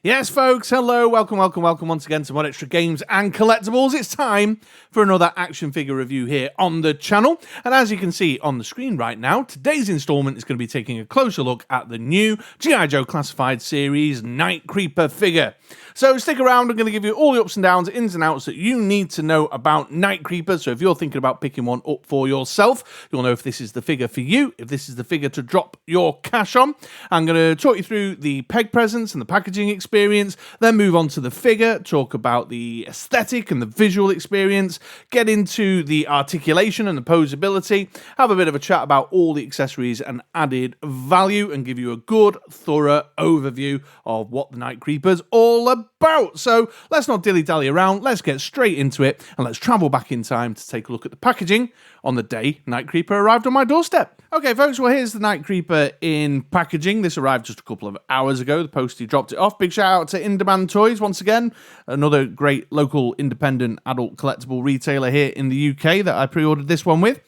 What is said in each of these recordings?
Yes, folks, hello, welcome once again to MoDXtra Games and Collectibles. It's time for another action figure review here on the channel. And as you can see on the screen right now, today's installment is going to be taking a closer look at the new G.I. Joe Classified Series Night Creeper figure. So stick around, I'm going to give you all the ups and downs, ins and outs that you need to know about Night Creeper. So if you're thinking about picking one up for yourself, you'll know if this is the figure for you, if this is the figure to drop your cash on. I'm going to talk you through the peg presence and the packaging experience, then move on to the figure, talk about the aesthetic and the visual experience, get into the articulation and the posability, have a bit of a chat about all the accessories and added value, and give you a good, thorough overview of what the Night Creeper's all about. So let's not dilly-dally around, let's get straight into it, and let's travel back in time to take a look at the packaging on the day Night Creeper arrived on my doorstep. Okay, folks, well, here's the Night Creeper in packaging. This arrived just a couple of hours ago. The postie dropped it off. Big shout out to In Demand Toys once again, another great local independent adult collectible retailer here in the UK that I pre-ordered this one with.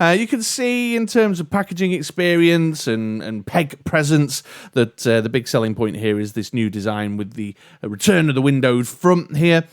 You can see in terms of packaging experience and peg presence that the big selling point here is this new design with the return of the windowed front here,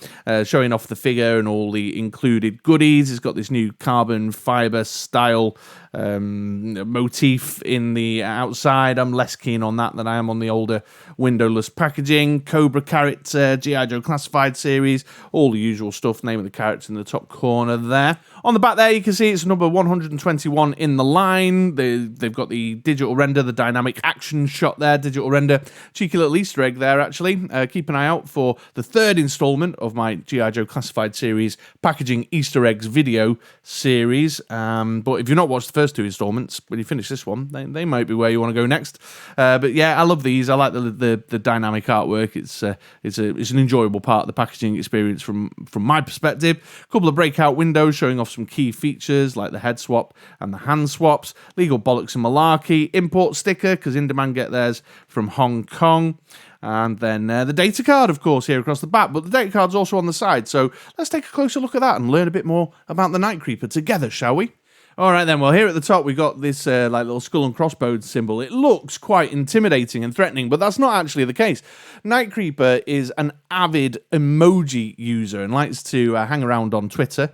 showing off the figure and all the included goodies. It's got this new carbon fiber style motif in the outside. I'm less keen on that than I am on the older windowless packaging. Cobra character, G.I. Joe Classified Series, all the usual stuff, name of the character in the top corner there. On the back there, you can see it's number 121 in the line. They've got the digital render, the dynamic action shot there, digital render. Cheeky little Easter egg there, actually. Keep an eye out for the third installment of my G.I. Joe Classified Series packaging Easter eggs video series. But if you've not watched the first two installments, when you finish this one, they might be where you want to go next. But yeah, I love these. I like the dynamic artwork. It's an enjoyable part of the packaging experience from my perspective. A couple of breakout windows showing off some key features like the head swap and the hand swaps. Legal bollocks and malarkey. Import sticker, because In Demand get theirs from Hong Kong. And then the data card, of course, here across the back. But the data card's also on the side. So let's take a closer look at that and learn a bit more about the Night Creeper together, shall we? All right, then. Well, here at the top, we got this like little skull and crossbones symbol. It looks quite intimidating and threatening, but that's not actually the case. Night Creeper is an avid emoji user and likes to hang around on Twitter,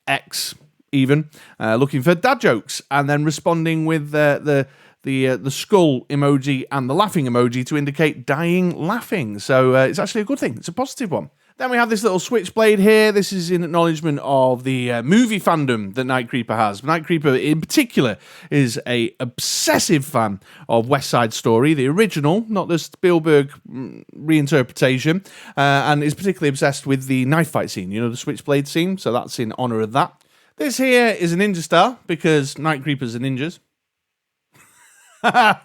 X even, looking for dad jokes and then responding with the skull emoji and the laughing emoji to indicate dying laughing. So it's actually a good thing. It's a positive one. Then we have this little switchblade here. This is in acknowledgement of the movie fandom that Night Creeper has. Night Creeper in particular is a obsessive fan of West Side Story, the original, not the Spielberg reinterpretation, and is particularly obsessed with the knife fight scene, you know, the switchblade scene, so that's in honour of that. This here is a ninja star, because Night Creepers are ninjas.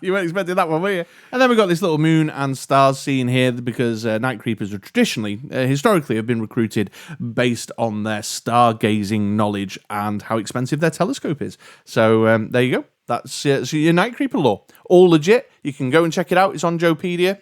You weren't expecting that one, were you? And then we've got this little moon and stars scene here because Night Creepers are traditionally, historically, have been recruited based on their stargazing knowledge and how expensive their telescope is. So there you go. That's your Night Creeper lore. All legit. You can go and check it out. It's on Joepedia.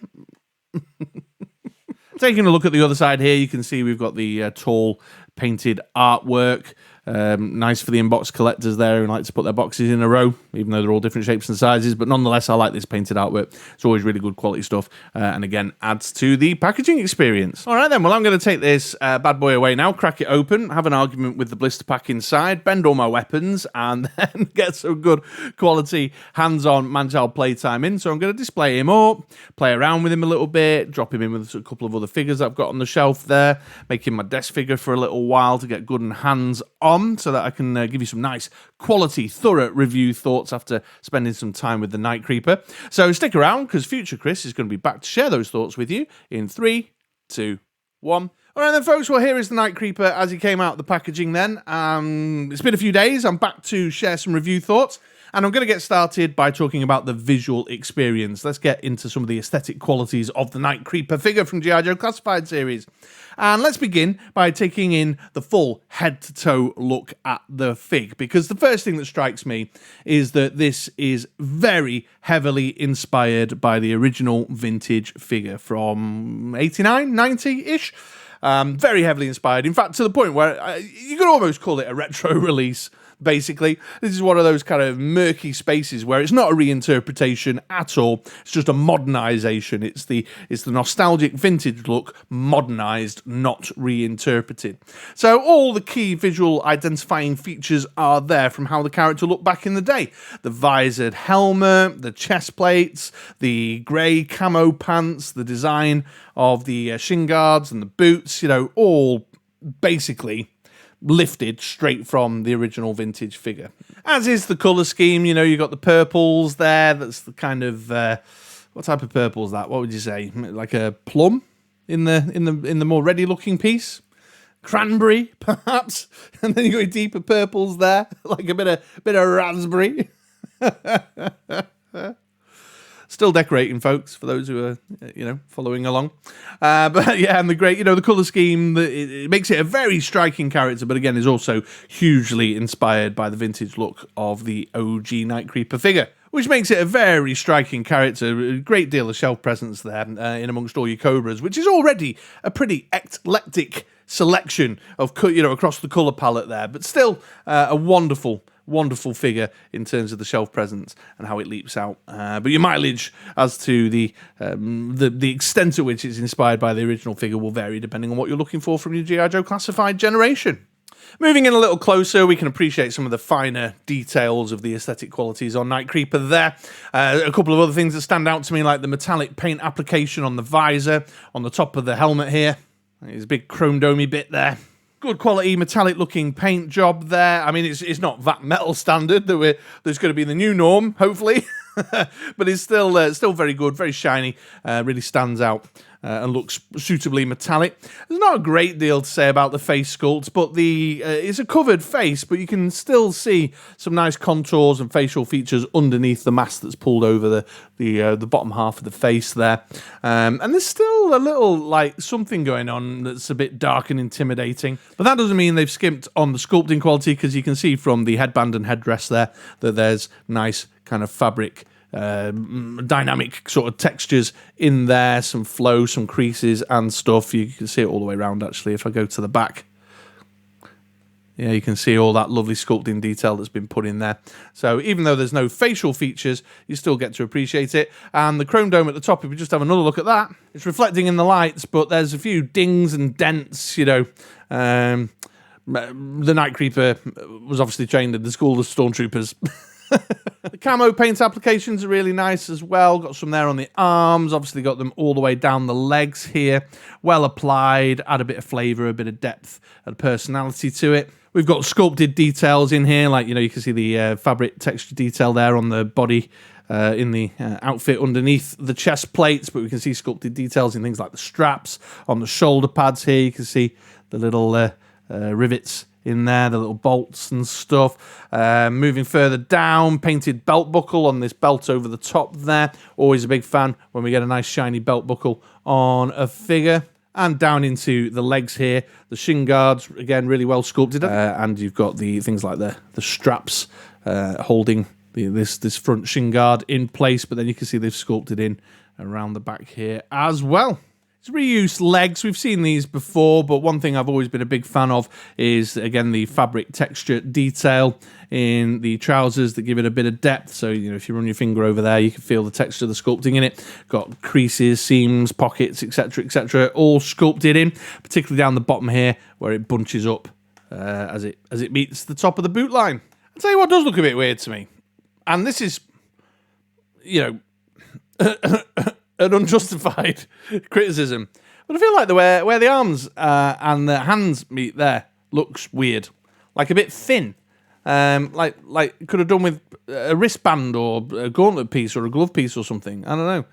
Taking a look at the other side here, you can see we've got the tall painted artwork. Nice for the inbox collectors there who like to put their boxes in a row, even though they're all different shapes and sizes. But nonetheless, I like this painted artwork. It's always really good quality stuff. And again, adds to the packaging experience. All right, then. Well, I'm going to take this bad boy away now, crack it open, have an argument with the blister pack inside, bend all my weapons, and then get some good quality hands-on man-child playtime in. So I'm going to display him up, play around with him a little bit, drop him in with a couple of other figures I've got on the shelf there, make him my desk figure for a little while to get good and hands-on, so that I can give you some nice quality, thorough review thoughts after spending some time with the Night Creeper. So stick around, because future Chris is going to be back to share those thoughts with you in 3, 2, 1. All right then, folks, well, here is the Night Creeper as he came out of the packaging then. It's been a few days. I'm back to share some review thoughts. And I'm going to get started by talking about the visual experience. Let's get into some of the aesthetic qualities of the Night Creeper figure from G.I. Joe Classified Series. And let's begin by taking in the full head-to-toe look at the fig, because the first thing that strikes me is that this is very heavily inspired by the original vintage figure from 89, 90-ish. Very heavily inspired. In fact, to the point where you could almost call it a retro release. basically. This is one of those kind of murky spaces where it's not a reinterpretation at all. It's just a modernization. It's the nostalgic vintage look modernized, not reinterpreted. So all the key visual identifying features are there from how the character looked back in the day. The visored helmet, the chest plates, the grey camo pants, the design of the shin guards and the boots, you know, all basically lifted straight from the original vintage figure. As is the colour scheme, you know, you've got the purples there. That's the kind of what type of purple is that? What would you say? Like a plum in the more ready looking piece? Cranberry, perhaps? And then you got your deeper purples there, like a bit of raspberry. Still decorating, folks, for those who are, you know, following along. But yeah, and the great, you know, the colour scheme, it makes it a very striking character, but again, is also hugely inspired by the vintage look of the OG Night Creeper figure, which makes it a very striking character. A great deal of shelf presence there in amongst all your Cobras, which is already a pretty eclectic selection of, you know, across the colour palette there, but still a wonderful figure in terms of the shelf presence and how it leaps out. But your mileage as to the extent to which it's inspired by the original figure will vary depending on what you're looking for from your G.I. Joe Classified generation. Moving in a little closer, we can appreciate some of the finer details of the aesthetic qualities on Night Creeper there. A couple of other things that stand out to me, like the metallic paint application on the visor, on the top of the helmet here. There's a big chrome domey bit there. Good quality metallic looking paint job there. I mean, it's not that metal standard that's going to be the new norm, hopefully. But it's still very good, very shiny, really stands out and looks suitably metallic. There's not a great deal to say about the face sculpt, but it's a covered face, but you can still see some nice contours and facial features underneath the mask that's pulled over the bottom half of the face there. And there's still a little, like, something going on that's a bit dark and intimidating. But that doesn't mean they've skimped on the sculpting quality, because you can see from the headband and headdress there that there's nice kind of fabric dynamic sort of textures in there, some flow, some creases and stuff. You can see it all the way around, actually, if I go to the back. Yeah, you can see all that lovely sculpting detail that's been put in there. So even though there's no facial features, you still get to appreciate it. And the chrome dome at the top, if we just have another look at that, it's reflecting in the lights, but there's a few dings and dents, you know. The Night Creeper was obviously trained in the School of Stormtroopers. The camo paint applications are really nice as well. Got some there on the arms. Obviously got them all the way down the legs here. Well applied. Add a bit of flavour, a bit of depth and personality to it. We've got sculpted details in here. Like, you know, you can see the fabric texture detail there on the body in the outfit underneath the chest plates. But we can see sculpted details in things like the straps. On the shoulder pads here, you can see the little rivets in there, the little bolts and stuff. Moving further down, painted belt buckle on this belt over the top there. Always a big fan when we get a nice shiny belt buckle on a figure. And down into the legs here, the shin guards, again, really well sculpted. And you've got the things like the straps holding this front shin guard in place, but then you can see they've sculpted in around the back here as well. It's reused legs. We've seen these before, but one thing I've always been a big fan of is, again, the fabric texture detail in the trousers that give it a bit of depth. So, you know, if you run your finger over there, you can feel the texture of the sculpting in it. Got creases, seams, pockets, etc., all sculpted in, particularly down the bottom here where it bunches up as it meets the top of the boot line. I'll tell you what does look a bit weird to me, and this is, you know, an unjustified criticism, but I feel like the where the arms and the hands meet there looks weird, like a bit thin, like could have done with a wristband or a gauntlet piece or a glove piece or something. I don't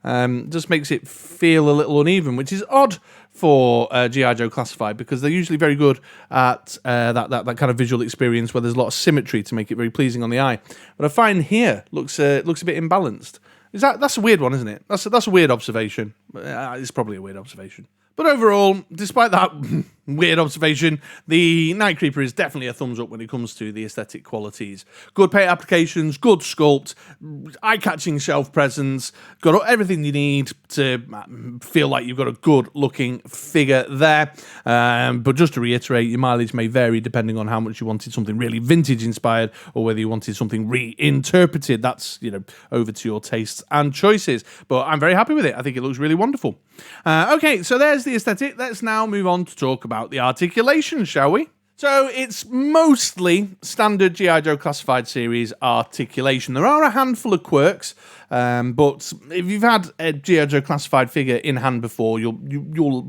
know. Just makes it feel a little uneven, which is odd for G.I. Joe Classified, because they're usually very good at that kind of visual experience where there's a lot of symmetry to make it very pleasing on the eye. But I find here looks a bit imbalanced. That's a weird one, isn't it? That's a weird observation. It's probably a weird observation. But overall, despite that weird observation. The Night Creeper is definitely a thumbs up when it comes to the aesthetic qualities. Good paint applications, good sculpt, eye-catching shelf presence, got everything you need to feel like you've got a good-looking figure there. But just to reiterate, your mileage may vary depending on how much you wanted something really vintage-inspired or whether you wanted something reinterpreted. That's, over to your tastes and choices. But I'm very happy with it. I think it looks really wonderful. Okay, so there's the aesthetic. Let's now move on to talk about the articulation, shall we? So it's mostly standard G.I. Joe Classified Series articulation. There are a handful of quirks, but if you've had a G.I. Joe Classified figure in hand before, you'll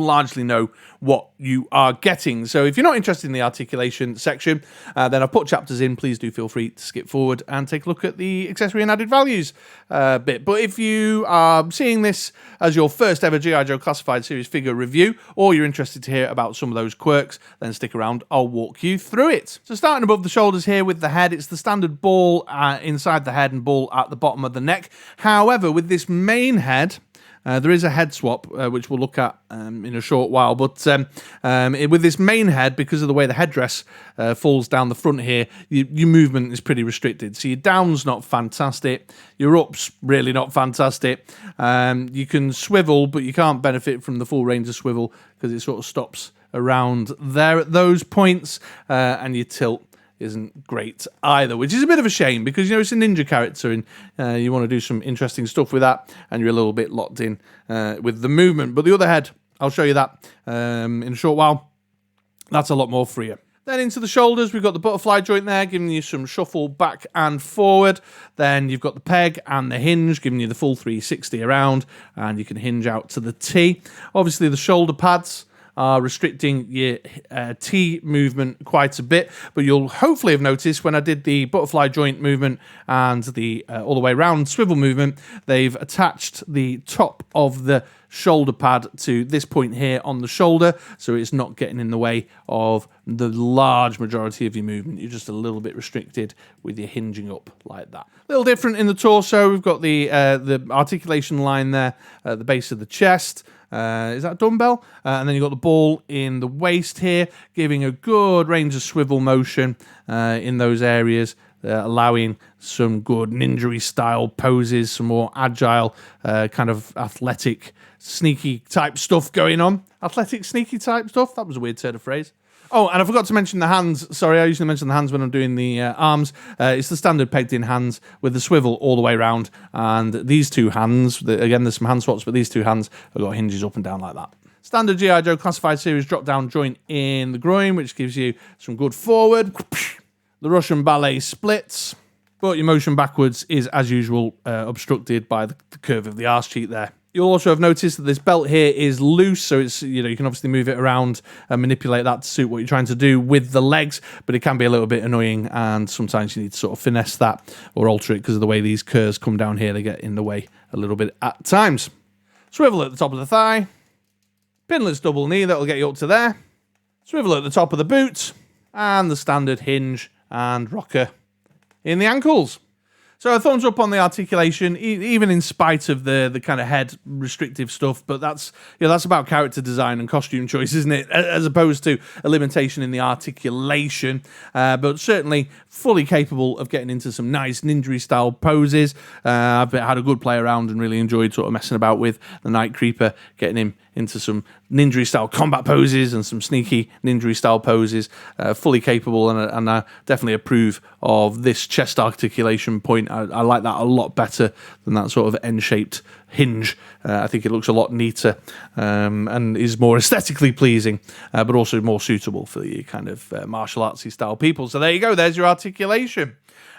largely know what you are getting. So if you're not interested in the articulation section, then I've put chapters in. Please do feel free to skip forward and take a look at the accessory and added values bit. But if you are seeing this as your first ever G.I. Joe Classified Series figure review, or you're interested to hear about some of those quirks, then stick around, I'll walk you through it. So starting above the shoulders here with the head, it's the standard ball inside the head and ball at the bottom of the neck. However, with this main head, there is a head swap, which we'll look at in a short while. But with this main head, because of the way the headdress falls down the front here, your movement is pretty restricted. So your down's not fantastic. Your up's really not fantastic. You can swivel, but you can't benefit from the full range of swivel because it sort of stops around there at those points. And your tilt isn't great either, which is a bit of a shame because, it's a ninja character and you want to do some interesting stuff with that, and you're a little bit locked in with the movement. But the other head, I'll show you that in a short while. That's a lot more freer. Then into the shoulders, we've got the butterfly joint there, giving you some shuffle back and forward. Then you've got the peg and the hinge, giving you the full 360 around, and you can hinge out to the T. Obviously, the shoulder pads are restricting your T movement quite a bit, but you'll hopefully have noticed when I did the butterfly joint movement and the all the way around swivel movement, they've attached the top of the shoulder pad to this point here on the shoulder, so it's not getting in the way of the large majority of your movement. You're just a little bit restricted with your hinging up like that. A little different in the torso. We've got the articulation line there at the base of the chest. Is that a dumbbell? And then you've got the ball in the waist here, giving a good range of swivel motion in those areas, allowing some good ninja style poses, some more agile, kind of athletic, sneaky type stuff going on. Athletic, sneaky type stuff? That was a weird turn of phrase. Oh, and I forgot to mention the hands. Sorry, I usually mention the hands when I'm doing the arms. It's the standard pegged-in hands with the swivel all the way around. And these two hands, again, there's some hand swaps, but these two hands have got hinges up and down like that. Standard G.I. Joe Classified Series drop-down joint in the groin, which gives you some good forward. The Russian ballet splits. But your motion backwards is, as usual, obstructed by the curve of the arse cheek there. You'll also have noticed that this belt here is loose, so it's you can obviously move it around and manipulate that to suit what you're trying to do with the legs, but it can be a little bit annoying, and sometimes you need to sort of finesse that or alter it because of the way these curves come down here. They get in the way a little bit at times. Swivel at the top of the thigh. Pinless double knee, that'll get you up to there. Swivel at the top of the boot. And the standard hinge and rocker in the ankles. So a thumbs up on the articulation, even in spite of the kind of head restrictive stuff. But that's that's about character design and costume choice, isn't it? As opposed to a limitation in the articulation. But certainly fully capable of getting into some nice ninja style poses. I've had a good play around and really enjoyed sort of messing about with the Night Creeper, getting him into some ninja style combat poses and some sneaky ninja style poses. Fully capable, and I definitely approve of this chest articulation point. I like that a lot better than that sort of N-shaped hinge. I think it looks a lot neater and is more aesthetically pleasing, but also more suitable for the kind of martial artsy style people. So there you go, there's your articulation.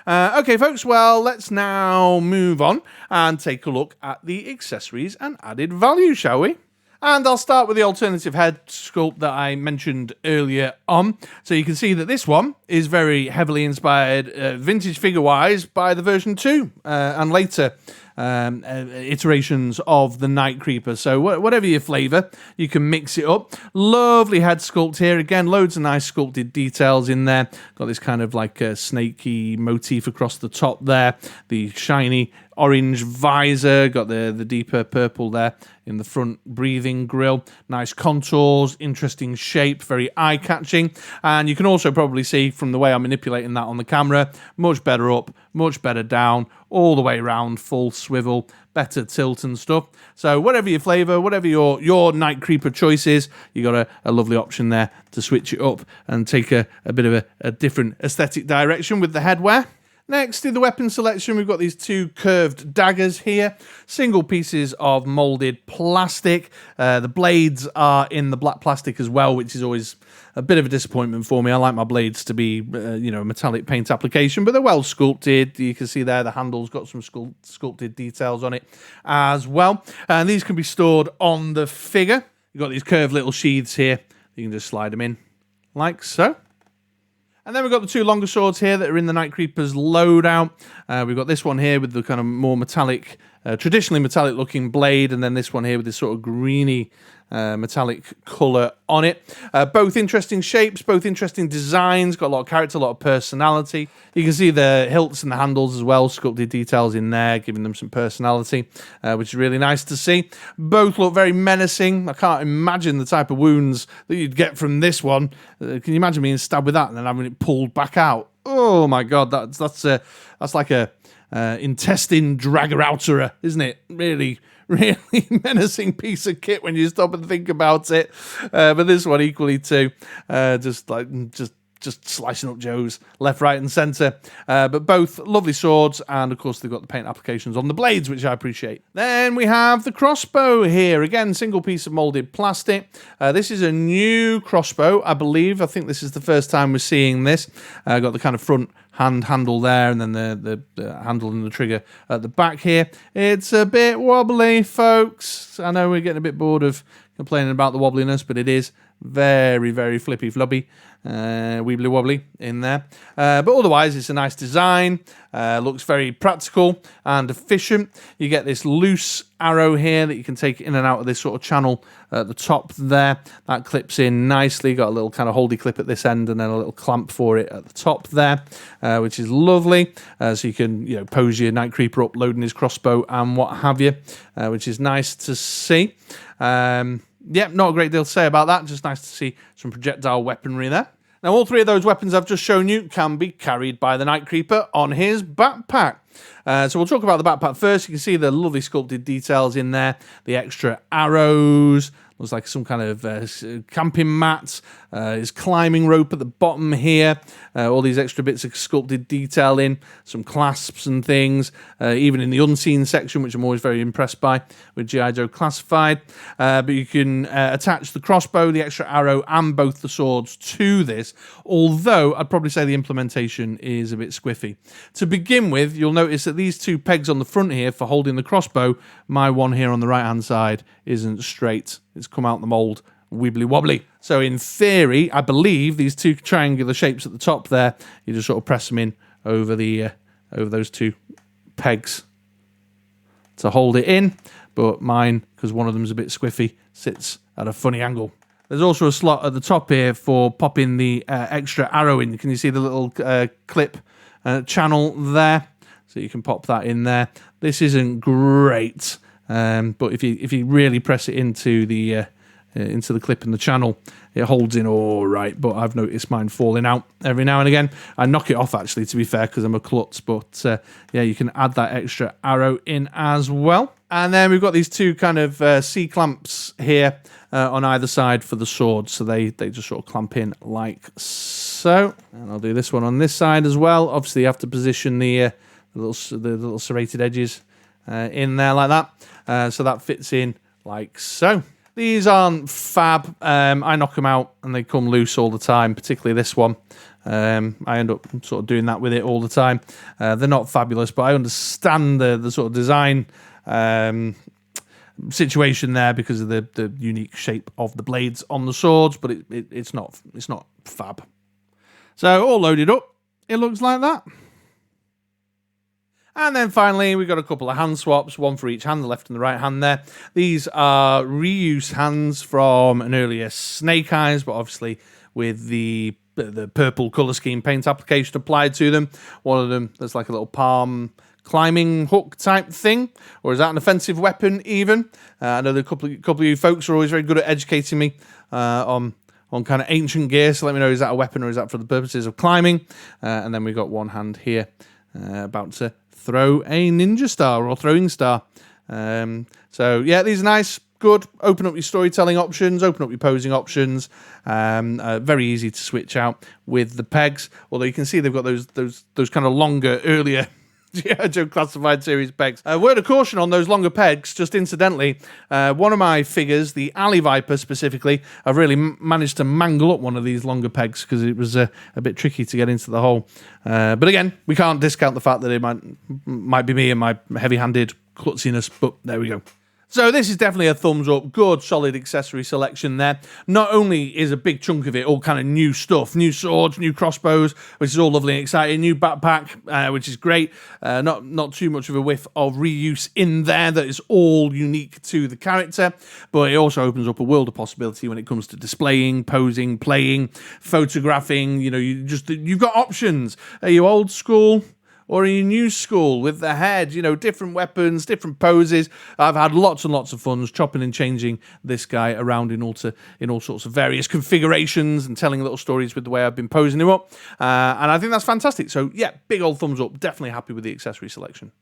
Okay, folks, well, let's now move on and take a look at the accessories and added value, shall we? And I'll start with the alternative head sculpt that I mentioned earlier on. So you can see that this one is very heavily inspired, vintage figure-wise, by the version 2 and later iterations of the Night Creeper. So whatever your flavour, you can mix it up. Lovely head sculpt here. Again, loads of nice sculpted details in there. Got this kind of like a snaky motif across the top there. The shiny orange visor, got the deeper purple there in the front breathing grille. Nice contours, interesting shape, very eye-catching. And you can also probably see from the way I'm manipulating that on the camera, much better up, much better down, all the way around, full swivel, better tilt and stuff. So whatever your flavour, whatever your Night Creeper choice is, you got a lovely option there to switch it up and take a bit of a different aesthetic direction with the headwear. Next, in the weapon selection, we've got these two curved daggers here. Single pieces of moulded plastic. The blades are in the black plastic as well, which is always a bit of a disappointment for me. I like my blades to be, a metallic paint application, but they're well sculpted. You can see there the handle's got some sculpted details on it as well. And these can be stored on the figure. You've got these curved little sheaths here. You can just slide them in like so. And then we've got the two longer swords here that are in the Night Creeper's loadout. We've got this one here with the kind of more metallic, traditionally metallic looking blade, and then this one here with this sort of greeny metallic colour on it. Both interesting shapes, both interesting designs, got a lot of character, a lot of personality. You can see the hilts and the handles as well, sculpted details in there, giving them some personality, which is really nice to see. Both look very menacing. I can't imagine the type of wounds that you'd get from this one. Can you imagine being stabbed with that and then having it pulled back out? Oh my god, that's like a intestine dragger-outerer, isn't it? Really menacing piece of kit when you stop and think about it. But this one equally too, just slicing up Joes left, right, and centre. But both lovely swords, and of course they've got the paint applications on the blades, which I appreciate. Then we have the crossbow here. Again, single piece of moulded plastic. This is a new crossbow, I believe. I think this is the first time we're seeing this. Got the kind of front handle there, and then the handle and the trigger at the back here. It's a bit wobbly, folks. I know we're getting a bit bored of complaining about the wobbliness, but it is very, very flippy floppy, weebly wobbly in there. But otherwise, it's a nice design. Looks very practical and efficient. You get this loose arrow here that you can take in and out of this sort of channel at the top there. That clips in nicely. Got a little kind of holdy clip at this end and then a little clamp for it at the top there, which is lovely. So you can pose your Night Creeper up, loading his crossbow and what have you, which is nice to see. Yeah, not a great deal to say about that. Just nice to see some projectile weaponry there. Now, all three of those weapons I've just shown you can be carried by the Night Creeper on his backpack. So we'll talk about the backpack first. You can see the lovely sculpted details in there. The extra arrows. Looks like some kind of camping mat. His climbing rope at the bottom here. All these extra bits of sculpted detail in. Some clasps and things. Even in the unseen section, which I'm always very impressed by with G.I. Joe Classified. But you can attach the crossbow, the extra arrow, and both the swords to this. Although, I'd probably say the implementation is a bit squiffy. To begin with, you'll notice that these two pegs on the front here for holding the crossbow, my one here on the right-hand side, isn't straight. It's come out the mould wibbly wobbly. So in theory, I believe these two triangular shapes at the top there, you just sort of press them in over the over those two pegs to hold it in. But mine, because one of them's a bit squiffy, sits at a funny angle. There's also a slot at the top here for popping the extra arrow in. Can you see the little clip channel there? So you can pop that in there. This isn't great. But if you really press it into the clip in the channel, it holds in all right. But I've noticed mine falling out every now and again. I knock it off, actually, to be fair, because I'm a klutz. But yeah, you can add that extra arrow in as well. And then we've got these two kind of C-clamps here on either side for the sword. So they just sort of clamp in like so. And I'll do this one on this side as well. Obviously, you have to position the little serrated edges in there like that. So that fits in like so. These aren't fab. I knock them out and they come loose all the time, particularly this one. I end up sort of doing that with it all the time. They're not fabulous, but I understand the sort of design situation there because of the unique shape of the blades on the swords, but it's not fab. So all loaded up, it looks like that. And then finally, we've got a couple of hand swaps, one for each hand, the left and the right hand there. These are reuse hands from an earlier Snake Eyes, but obviously with the purple colour scheme paint application applied to them. One of them, there's like a little palm climbing hook type thing, or is that an offensive weapon even? I know a couple of you folks are always very good at educating me on kind of ancient gear, so let me know, is that a weapon or is that for the purposes of climbing? And then we've got one hand here about to throw a ninja star or throwing star. So yeah, these are nice, good. Open up your storytelling options, open up your posing options. Very easy to switch out with the pegs. Although you can see they've got those kind of longer, earlier G.I. Joe Classified Series pegs. Word of caution on those longer pegs, just incidentally, one of my figures, the Alley Viper specifically, I've really managed to mangle up one of these longer pegs because it was a bit tricky to get into the hole. But again, we can't discount the fact that it might be me and my heavy-handed klutziness, but there we go. So this is definitely a thumbs up, good solid accessory selection there. Not only is a big chunk of it all kind of new stuff, new swords, new crossbows, which is all lovely and exciting, new backpack, which is great, not too much of a whiff of reuse in there that is all unique to the character, but it also opens up a world of possibility when it comes to displaying, posing, playing, photographing. You know, you've got options. Are you old school? Or are you new school with the head, you know, different weapons, different poses? I've had lots and lots of fun chopping and changing this guy around in all sorts of various configurations and telling little stories with the way I've been posing him up. And I think that's fantastic. So yeah, big old thumbs up. Definitely happy with the accessory selection.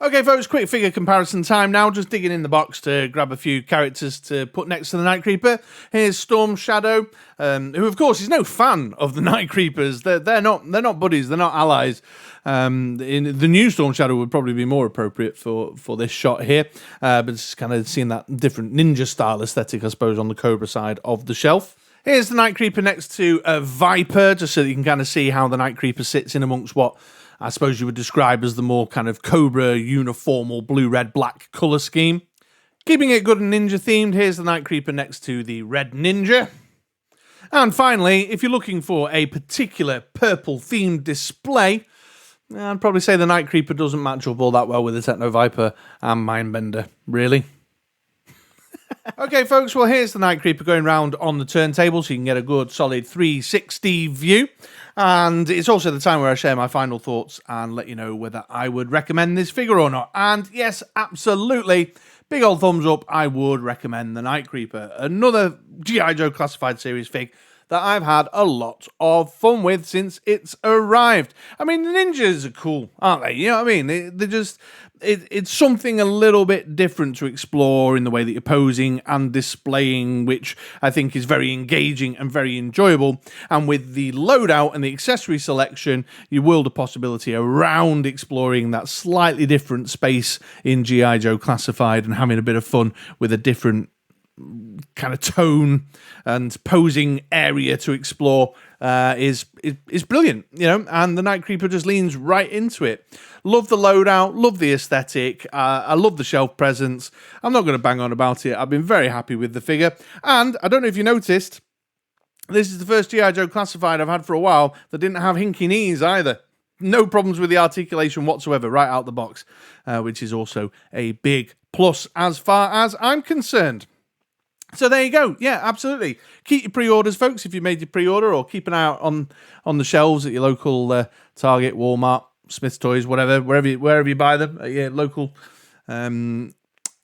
Okay, folks, quick figure comparison time now. Just digging in the box to grab a few characters to put next to the Night Creeper. Here's Storm Shadow, who, of course, is no fan of the Night Creepers. They're not buddies. They're not allies. The new Storm Shadow would probably be more appropriate for this shot here. But it's kind of seeing that different ninja style aesthetic, I suppose, on the Cobra side of the shelf. Here's the Night Creeper next to a Viper, just so that you can kind of see how the Night Creeper sits in amongst what I suppose you would describe as the more kind of Cobra uniformal blue, red, black colour scheme. Keeping it good and ninja themed, here's the Night Creeper next to the Red Ninja. And finally, if you're looking for a particular purple themed display, I'd probably say the Night Creeper doesn't match up all that well with the Techno Viper and Mindbender, really. Okay, folks, well, here's the Night Creeper going round on the turntable so you can get a good, solid 360 view. And it's also the time where I share my final thoughts and let you know whether I would recommend this figure or not. And yes, absolutely, big old thumbs up, I would recommend the Night Creeper. Another G.I. Joe Classified Series fig that I've had a lot of fun with since it's arrived. I mean, the ninjas are cool, aren't they? You know what I mean? They're just... It's something a little bit different to explore in the way that you're posing and displaying, which I think is very engaging and very enjoyable. And with the loadout and the accessory selection, you world of possibility around exploring that slightly different space in G.I. Joe Classified and having a bit of fun with a different kind of tone and posing area to explore is brilliant, you know, and the Night Creeper just leans right into it. Love the loadout, love the aesthetic, I love the shelf presence. I'm not going to bang on about it. I've been very happy with the figure, and I don't know if you noticed, this is the first G.I. Joe Classified I've had for a while that didn't have hinky knees either. No problems with the articulation whatsoever right out the box, which is also a big plus as far as I'm concerned. So there you go. Yeah, absolutely. Keep your pre-orders, folks, if you made your pre-order, or keep an eye out on the shelves at your local Target, Walmart, Smith's Toys, whatever, wherever you buy them, at your local adult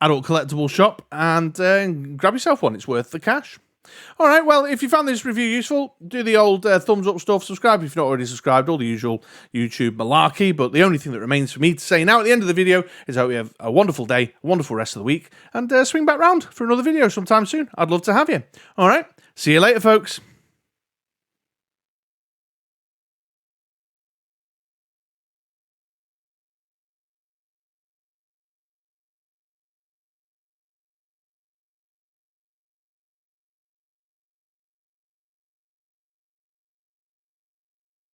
collectible shop, and grab yourself one. It's worth the cash. All right, well, if you found this review useful, do the old thumbs up stuff, subscribe if you're not already subscribed, all the usual YouTube malarkey, but the only thing that remains for me to say now at the end of the video is I hope you have a wonderful day, a wonderful rest of the week, and swing back round for another video sometime soon. I'd love to have you. All right, see you later, folks.